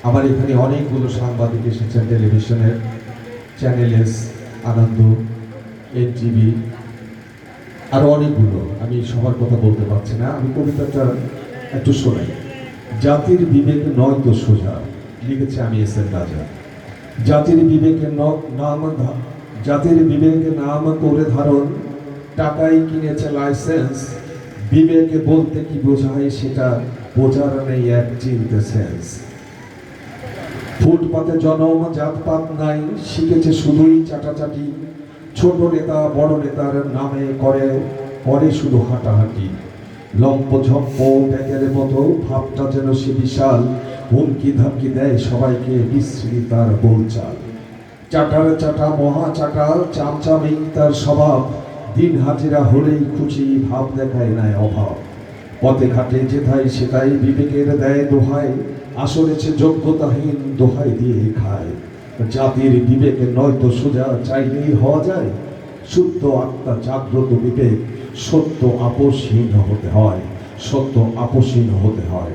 আমার এখানে অনেকগুলো সাংবাদিক এসেছেন, টেলিভিশনের চ্যানেল এস, আনন্দ, এনটিভি, আরও অনেকগুলো। আমি সবার কথা বলতে পারছি না। আমি কবিতাটা একটু শোনাই। জাতির বিবেক নয়তো সোজা, লিখেছে আমি এস এন রাজা। জাতির বিবেকে জাতির বিবেকে নাম করে ধারণ, টাকাই কিনেছে লাইসেন্স। বিবেকে বলতে কি বোঝায় সেটা বোঝার নেই এক চিনতে সেন্স। ফুটপাতে জনম জাতপাত নাই, শিখেছে শুধুই চাটাচাটি। ছোট নেতা বড় নেতার নামে করে করে শুধু হাঁটাহাঁটি। লম্পঝম্প ব্যাগের মতো ভাবটা যেন সে বিশাল, হুমকি ধামকি দেয় সবাইকে বিশ্রী তার বোলচাল। চাটার চাটা মহা চাটাল, চামচামেই তার স্বভাব। দিন হাজিরা হলেই খুশি, ভাব দেখায় নাই অভাব। পথে ঘাটে যেথায় সেটাই বিবেকের দেয় দোহাই, আসলে সে যোগ্যতাহীন দোহাই দিয়ে খায়। জাতির বিবেকে নয়তো সোজা, চাইলেই হওয়া যায়। শুদ্ধ আত্মা জাগ্রত বিবেক, সত্য আপোষহীন হতে হয়, সত্য আপোষহীন হতে হয়।